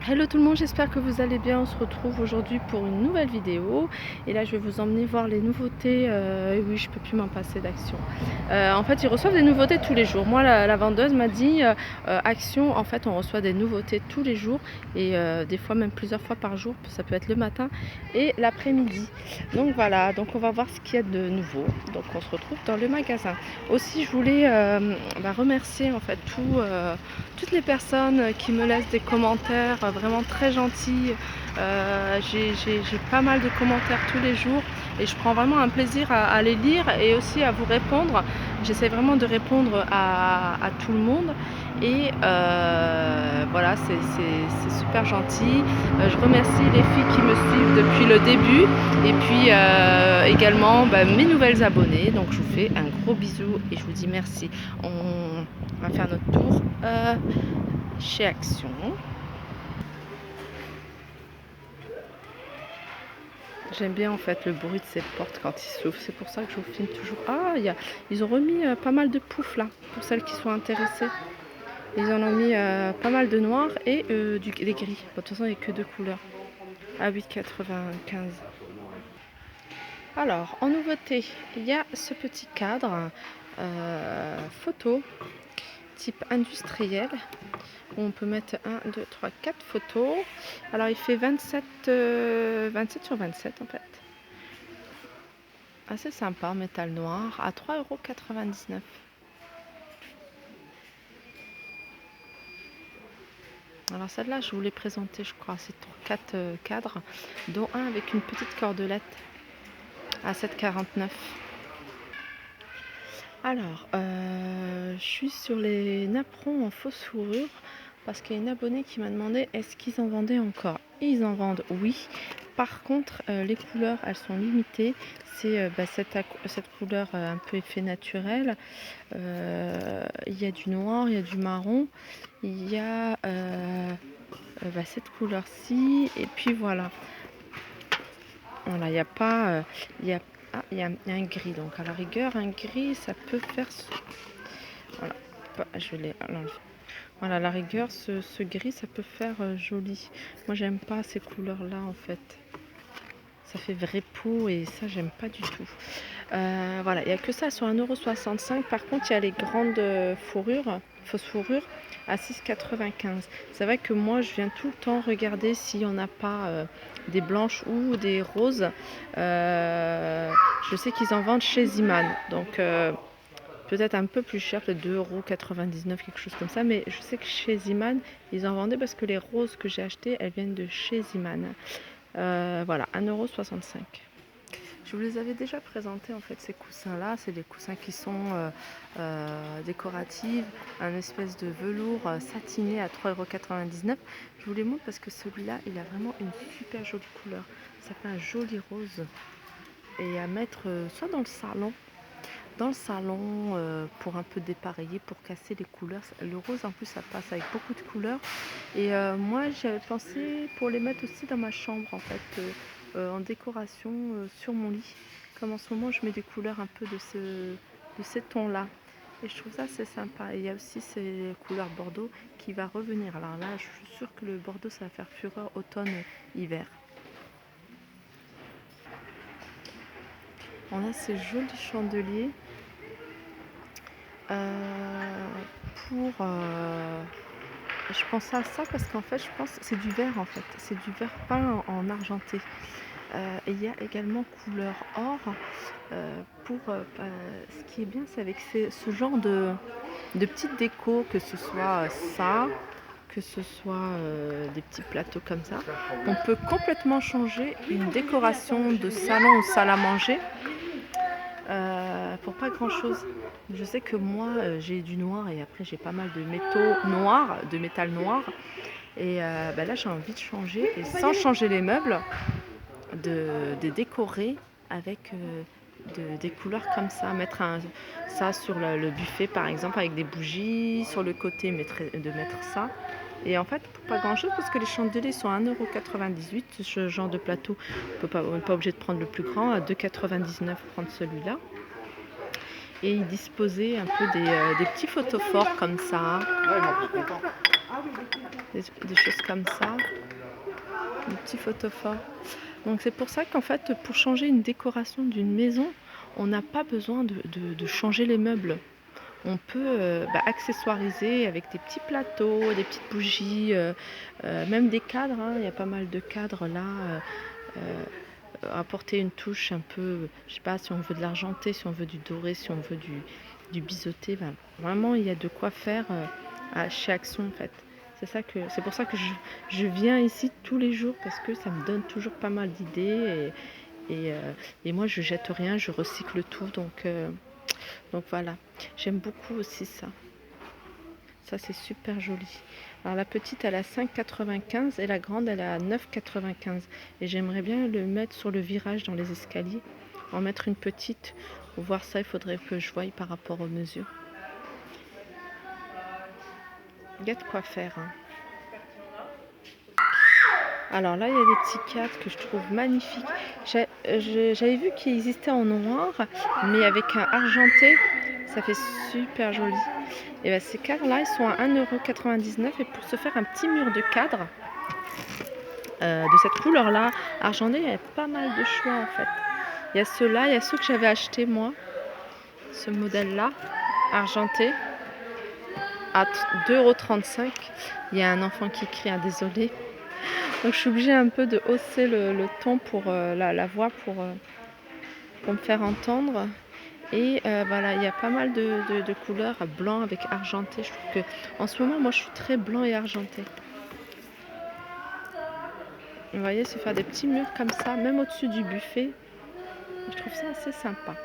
Hello tout le monde, j'espère que vous allez bien. On se retrouve aujourd'hui pour une nouvelle vidéo et là je vais vous emmener voir les nouveautés. Et oui, je peux plus m'en passer d'Action. En fait, ils reçoivent des nouveautés tous les jours. Moi, la vendeuse m'a dit Action, en fait, on reçoit des nouveautés tous les jours et des fois même plusieurs fois par jour. Ça peut être le matin et l'après-midi. Donc voilà, donc on va voir ce qu'il y a de nouveau. Donc on se retrouve dans le magasin. Aussi, je voulais remercier en fait toutes les personnes qui me laissent des commentaires vraiment très gentils. J'ai pas mal de commentaires tous les jours et je prends vraiment un plaisir à les lire et aussi à vous répondre. J'essaie vraiment de répondre à tout le monde et voilà, c'est super gentil. Je remercie les filles qui me suivent depuis le début et puis également mes nouvelles abonnées. Donc je vous fais un gros bisou et je vous dis merci. On va faire notre tour chez Action. J'aime bien en fait le bruit de ces portes quand ils s'ouvrent, c'est pour ça que je vous filme toujours. Ah, ils ont remis pas mal de poufs là, pour celles qui sont intéressées. Ils en ont mis pas mal de noir et des gris. Bon, de toute façon, il n'y a que deux couleurs. À 8,95. Alors, en nouveauté, il y a ce petit cadre photo type industriel. On peut mettre 1, 2, 3, 4 photos. Alors il fait 27 sur 27 en fait. Assez sympa, métal noir, à 3,99 €. Alors celle-là, je vous l'ai présentée, je crois. C'est 4 cadres, dont un avec une petite cordelette à 7,49 €. Alors, je suis sur les napperons en fausse fourrure parce qu'il y a une abonnée qui m'a demandé est-ce qu'ils en vendaient encore. Et ils en vendent, oui. Par contre, les couleurs, elles sont limitées. C'est cette couleur un peu effet naturel. Il y a du noir, il y a du marron, il y a cette couleur-ci. Et puis voilà. Voilà, il n'y a pas... il y a un gris. Donc à la rigueur, un gris, ça peut faire... Voilà, je vais l'enlever. Voilà, à la rigueur, ce gris, ça peut faire joli. Moi, j'aime pas ces couleurs-là, en fait. Ça fait vrai peau et ça, j'aime pas du tout. Voilà, il n'y a que ça sur 1,65 €. Par contre, il y a les grandes fourrures, fausses fourrures, à 6,95 €. C'est vrai que moi, je viens tout le temps regarder s'il n'y en a pas des blanches ou des roses. Je sais qu'ils en vendent chez Ziman. Donc... peut-être un peu plus cher, peut-être 2,99 €, quelque chose comme ça, mais je sais que chez Ziman, ils en vendaient parce que les roses que j'ai achetées, elles viennent de chez Ziman. Voilà, 1,65 €. Je vous les avais déjà présentés en fait, ces coussins-là. C'est des coussins qui sont décoratifs, un espèce de velours satiné à 3,99 €. Je vous les montre parce que celui-là, il a vraiment une super jolie couleur. Ça fait un joli rose. Et à mettre soit dans le salon pour un peu dépareiller, pour casser les couleurs. Le rose en plus ça passe avec beaucoup de couleurs et moi j'avais pensé pour les mettre aussi dans ma chambre en fait en décoration sur mon lit, comme en ce moment je mets des couleurs un peu de ces tons là et je trouve ça assez sympa. Et il y a aussi ces couleurs bordeaux qui va revenir. Alors là je suis sûre que le bordeaux ça va faire fureur automne hiver. On a ces jolis chandeliers je pensais à ça parce qu'en fait je pense c'est du verre en fait, c'est du verre peint en argenté. Et il y a également couleur or ce qui est bien c'est avec ce genre de petites décos, que ce soit ça, que ce soit des petits plateaux comme ça, on peut complètement changer une décoration de salon ou salle à manger pour pas grand chose. Je sais que moi j'ai du noir et après j'ai pas mal de métaux noirs, de métal noir et là j'ai envie de changer et sans changer les meubles de décorer avec des couleurs comme ça, mettre ça sur le buffet par exemple avec des bougies, sur le côté de mettre ça. Et en fait, pour pas grand chose, parce que les chandeliers sont à 1,98 €, ce genre de plateau, on n'est pas obligé de prendre le plus grand, à 2,99 € prendre celui-là. Et il disposait un peu des petits photophores comme ça. des choses comme ça, des petits photophores. Donc c'est pour ça qu'en fait, pour changer une décoration d'une maison, on n'a pas besoin de changer les meubles. On peut accessoiriser avec des petits plateaux, des petites bougies, même des cadres, hein. Il y a pas mal de cadres là. Apporter une touche un peu, je sais pas si on veut de l'argenté, si on veut du doré, si on veut du biseauté. Ben, vraiment, il y a de quoi faire chez Action en fait. C'est pour ça que je viens ici tous les jours parce que ça me donne toujours pas mal d'idées et moi je jette rien, je recycle tout donc voilà. J'aime beaucoup aussi ça. Ça c'est super joli. Alors la petite elle a 5,95 et la grande elle a 9,95 et j'aimerais bien le mettre sur le virage dans les escaliers, en mettre une petite. Pour voir ça il faudrait que je voie par rapport aux mesures. Il y a de quoi faire, hein. Alors là il y a des petits cadres que je trouve magnifiques. J'avais vu qu'ils existaient en noir mais avec un argenté, ça fait super joli. Et bien ces cadres là ils sont à 1,99 € et pour se faire un petit mur de cadre de cette couleur là argenté, il y a pas mal de choix en fait. Il y a ceux-là, il y a ceux que j'avais acheté moi, ce modèle là argenté à 2,35 €. Il y a un enfant qui crie, ah, désolé. Donc je suis obligée un peu de hausser le ton pour la voix pour me faire entendre. Et voilà, il y a pas mal de couleurs blanc avec argenté. Je trouve que en ce moment moi je suis très blanc et argenté. Vous voyez, se faire des petits murs comme ça, même au-dessus du buffet, je trouve ça assez sympa.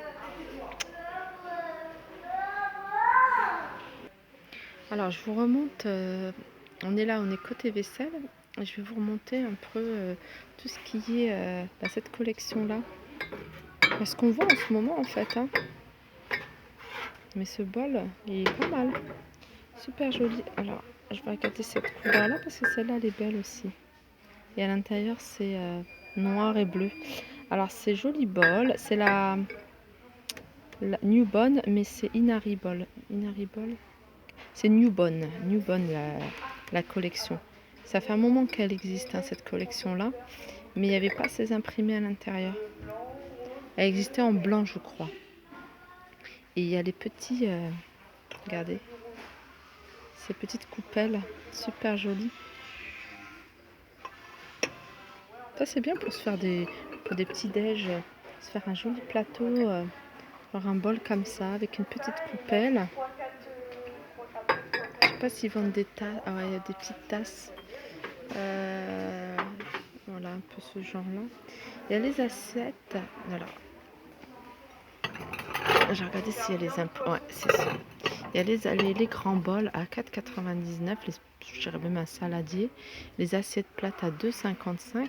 Alors je vous remonte, on est là, on est côté vaisselle. Je vais vous remonter un peu tout ce qui est cette collection là. Ce qu'on voit en ce moment en fait, hein. Mais ce bol il est pas mal, super joli. Alors je vais regarder cette couleur là parce que celle-là elle est belle aussi. Et à l'intérieur c'est noir et bleu. Alors c'est joli bol, c'est la Newborn, mais c'est Inari Ball. C'est Newborn la collection. Ça fait un moment qu'elle existe, hein, cette collection là, mais il n'y avait pas ces imprimés à l'intérieur. Elle existait en blanc je crois. Et il y a les petits, regardez, ces petites coupelles super jolies. Ça c'est bien pour se faire pour des petits déj, se faire un joli plateau, genre un bol comme ça avec une petite coupelle. Je sais pas s'ils vendent des tasses. Ah ouais, il y a des petites tasses. Voilà un peu ce genre là. Il y a les assiettes. Alors, j'ai regardé s'il y a les impôts. Ouais, c'est ça. Il y a les grands bols à 4,99 €. Je dirais même un saladier. Les assiettes plates à 2,55 €.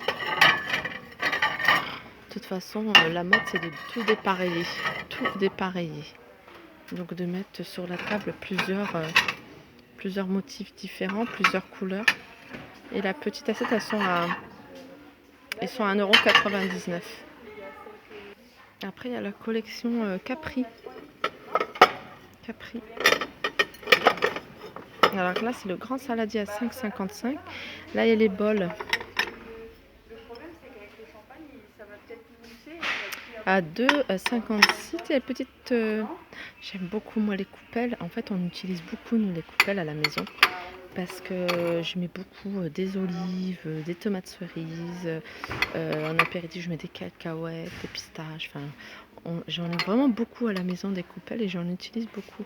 De toute façon, la mode c'est de tout dépareiller. Tout dépareiller. Donc de mettre sur la table plusieurs motifs différents, plusieurs couleurs. Et la petite assiette, elles sont à 1,99 €. Après, il y a la collection Capri. Alors là, c'est le grand saladier à 5,55 €. Là, il y a les bols à 2,56 €. Et la petite, j'aime beaucoup moi les coupelles. En fait, on utilise beaucoup nous les coupelles à la maison. Parce que je mets beaucoup des olives, des tomates cerises, en apéritif je mets des cacahuètes, des pistaches, enfin j'en ai vraiment beaucoup à la maison des coupelles et j'en utilise beaucoup.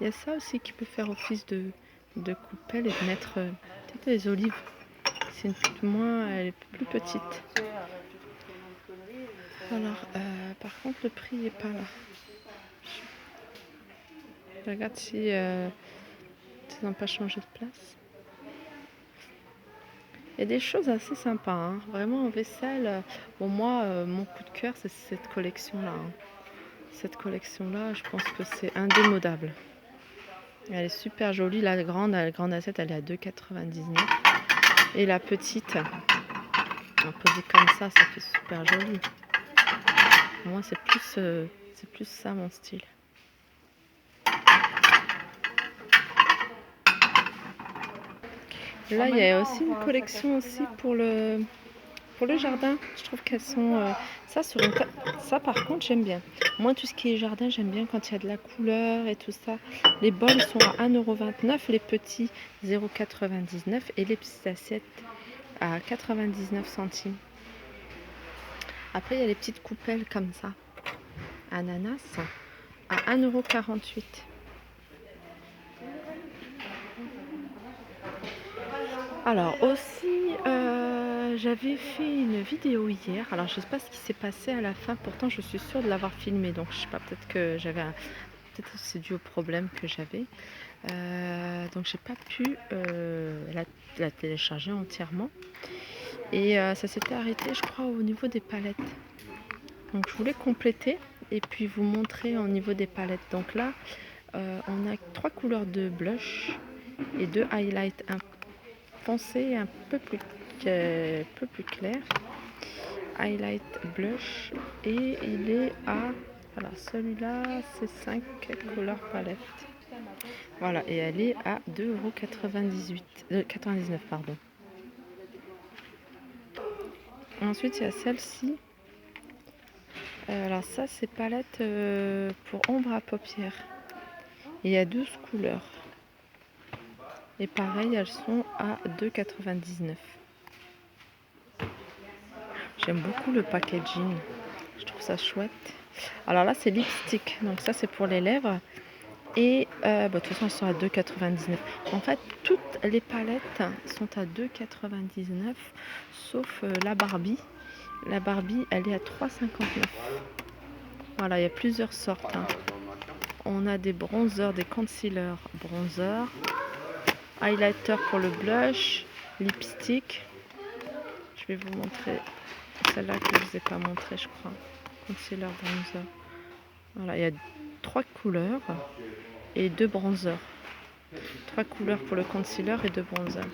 Il y a ça aussi qui peut faire office de coupelle et de mettre peut-être des olives. C'est elle est plus petite. Alors par contre le prix n'est pas là. Je regarde si ils n'ont pas changé de place. Il y a des choses assez sympas, hein. Vraiment en vaisselle. Bon, moi, mon coup de cœur, c'est cette collection-là, hein. Cette collection-là, je pense que c'est indémodable. Elle est super jolie. La grande assiette, elle est à 2,99 €. Et la petite, posée comme ça fait super joli. Moi, c'est plus ça mon style. Là, il y a aussi une collection aussi pour le jardin. Je trouve qu'elles sont... ça, ça, par contre, j'aime bien. Moi, tout ce qui est jardin, j'aime bien quand il y a de la couleur et tout ça. Les bols sont à 1,29 €, les petits 0,99 € et les petites assiettes à 99 centimes. Après, il y a les petites coupelles comme ça. Ananas à 1,48 €. Alors aussi, j'avais fait une vidéo hier. Alors je sais pas ce qui s'est passé à la fin. Pourtant, je suis sûre de l'avoir filmé. Donc je sais pas, peut-être que j'avais peut-être c'est dû au problème que j'avais. Donc j'ai pas pu la télécharger entièrement. Et ça s'était arrêté, je crois, au niveau des palettes. Donc je voulais compléter et puis vous montrer au niveau des palettes. Donc là, on a 3 couleurs de blush et 2 highlights, un foncé et un peu plus clair. Highlight blush et il est à... Voilà, celui-là, c'est 5 couleurs palettes. Voilà, et elle est à 2,99 €, pardon. Ensuite, il y a celle-ci. Alors ça, c'est palette pour ombre à paupières. Il y a 12 couleurs. Et pareil, elles sont à 2,99 €. J'aime beaucoup le packaging. Je trouve ça chouette. Alors là, c'est lipstick. Donc ça, c'est pour les lèvres. Et de toute façon, elles sont à 2,99 €. En fait, toutes les palettes sont à 2,99 €, sauf la Barbie. La Barbie, elle est à 3,59 €. Voilà, il y a plusieurs sortes. On a des bronzers, des concealers bronzer, highlighter pour le blush, lipstick. Je vais vous montrer celle-là que je ne vous ai pas montré, je crois. Concealer bronzer. Voilà, il y a 3 couleurs et 2 bronzers. 3 couleurs pour le concealer et 2 bronzers.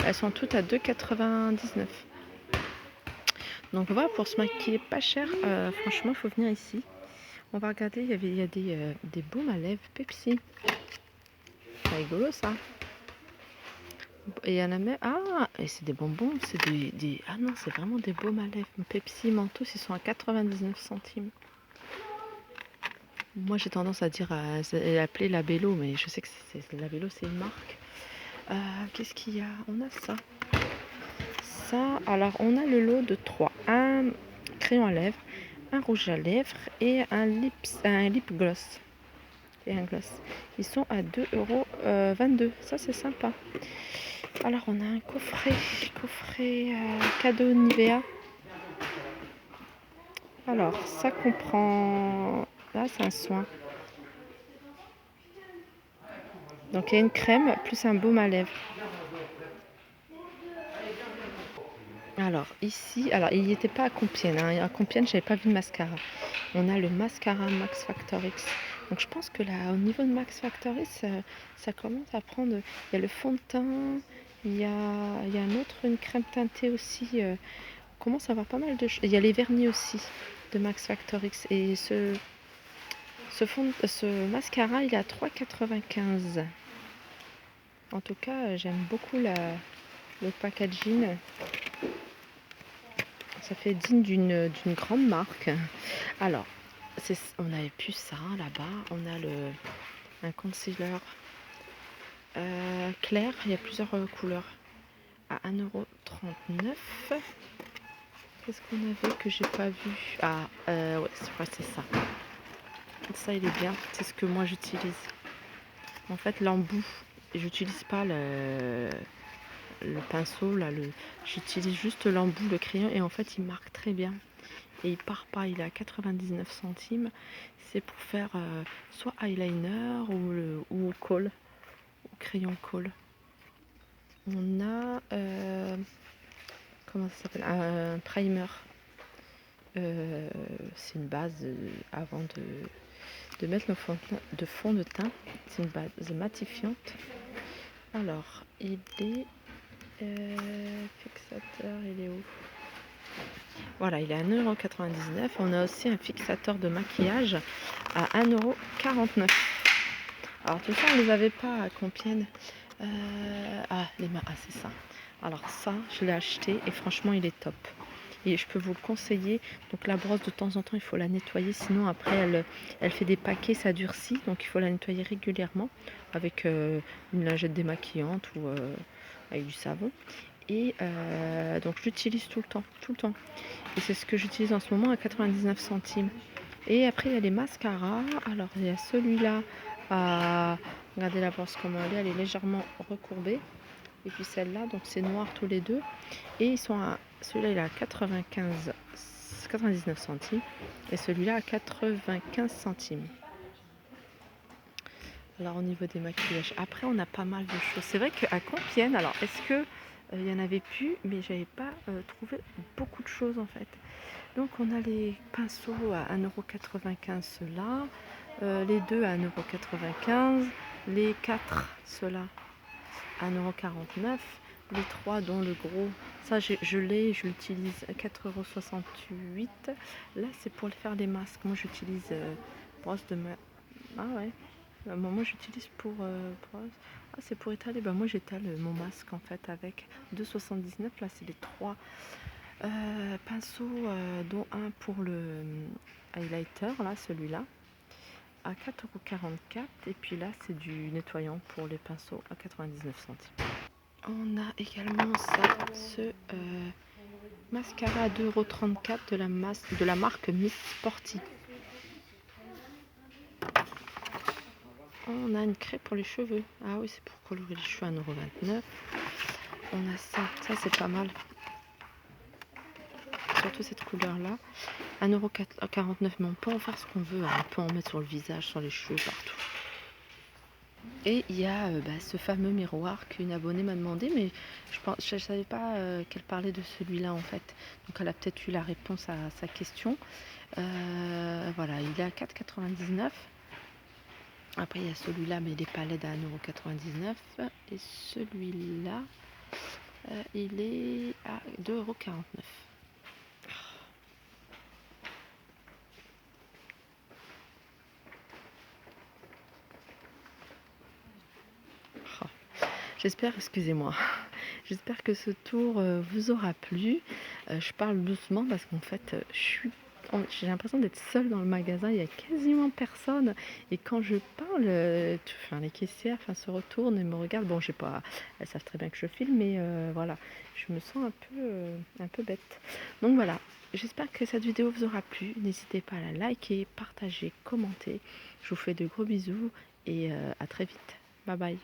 Elles sont toutes à 2,99 €. Donc voilà, pour se maquiller pas cher, franchement, il faut venir ici. On va regarder, il y a des baumes à lèvres Pepsi. C'est rigolo ça. Et il y en a même... Ah, et c'est des bonbons, c'est des... Ah non, c'est vraiment des baumes à lèvres. Pepsi, Mentos, ils sont à 99 centimes. Moi, j'ai tendance à dire, appeler Labello, mais je sais que Labello, c'est une marque. Qu'est-ce qu'il y a? On a ça. Ça, alors, on a le lot de 3. Un crayon à lèvres, un rouge à lèvres et un lip gloss. Et un gloss. Ils sont à 2,22 €. Ça, c'est sympa. Alors, on a un coffret cadeau Nivea. Alors, ça comprend... Là, c'est un soin. Donc, il y a une crème plus un baume à lèvres. Alors, ici... Alors, il n'y était pas à Compiègne. À Compiègne, j'avais pas vu de mascara. On a le mascara Max Factor X. Donc, je pense que là, au niveau de Max Factor X, ça commence à prendre... Il y a le fond de teint... Il y a une crème teintée aussi. On commence à avoir pas mal de choses. Il y a les vernis aussi de Max Factor X. Et ce mascara, il est à 3,95 €. En tout cas, j'aime beaucoup le packaging. Ça fait digne d'une grande marque. Alors, on avait plus ça là-bas. On a un concealer clair. Il y a plusieurs couleurs. À 1,39 €. Qu'est-ce qu'on avait que j'ai pas vu? Ah, ouais, je crois que c'est ça. Ça, il est bien. C'est ce que moi j'utilise. En fait, l'embout. J'utilise pas le pinceau là. J'utilise juste l'embout, le crayon, et en fait, il marque très bien. Et il part pas. Il est à 99 centimes. C'est pour faire soit eyeliner ou colle, ou crayon colle. On a comment ça s'appelle, un primer. C'est une base avant de mettre le fond de teint. C'est une base matifiante. Alors, il est fixateur, il est où? Voilà, il est à 1,99 €. On a aussi un fixateur de maquillage à 1,49 €. Alors tout ça, on ne les avait pas à Compiègne. Ah, Ah, c'est ça. Alors ça, je l'ai acheté et franchement, il est top. Et je peux vous le conseiller. Donc la brosse, de temps en temps, il faut la nettoyer. Sinon, après, elle fait des paquets, ça durcit. Donc il faut la nettoyer régulièrement avec une lingette démaquillante ou avec du savon. Et donc je l'utilise tout le temps, tout le temps. Et c'est ce que j'utilise en ce moment à 99 centimes. Et après, il y a les mascaras. Alors, il y a celui-là à... Regardez la brosse comment elle est légèrement recourbée. Et puis celle-là, donc c'est noir tous les deux. Et ils sont à... Celui-là, il est à 99 centimes. Et celui-là à 95 centimes. Alors, au niveau des maquillages. Après, on a pas mal de choses. C'est vrai qu'à Compiègne, alors, est-ce que... il y en avait plus, mais j'avais pas trouvé beaucoup de choses en fait. Donc on a les pinceaux à 1,95 € ceux-là, les deux à 1,95 €, les 4 ceux-là à 1,49 €, les 3 dont le gros, ça je l'utilise à 4,68 €. Là c'est pour faire des masques, moi j'utilise brosse de main. Ah ouais, moi j'utilise pour brosse. Ah c'est pour étaler, bah moi j'étale mon masque en fait avec 2,79 €, là c'est les 3 pinceau, dont un pour le highlighter, là, celui-là, à 4,44 € et puis là, c'est du nettoyant pour les pinceaux à 99 centimes. On a également ça, ce mascara à 2,34 € de la marque Miss Sporty. On a une craie pour les cheveux. Ah oui, c'est pour colorer les cheveux à 1,29 €. On a ça c'est pas mal. Surtout cette couleur là, 1,49 €, mais on peut en faire ce qu'on veut, hein. On peut en mettre sur le visage, sur les cheveux, partout. Et il y a ce fameux miroir qu'une abonnée m'a demandé, mais je ne savais pas qu'elle parlait de celui-là en fait. Donc elle a peut-être eu la réponse à sa question. Voilà, il est à 4,99 €. Après il y a celui-là, mais il n'est pas LED à 1,99 €. Et celui-là, il est à 2,49 €. Oh. J'espère, excusez-moi, j'espère que ce tour vous aura plu. Je parle doucement parce qu'en fait, j'ai l'impression d'être seule dans le magasin, il y a quasiment personne. Et quand je parle, les caissières se retournent et me regardent. Bon, elles savent très bien que je filme, mais voilà, je me sens un peu bête. Donc voilà, j'espère que cette vidéo vous aura plu. N'hésitez pas à la liker, partager, commenter. Je vous fais de gros bisous et à très vite. Bye bye.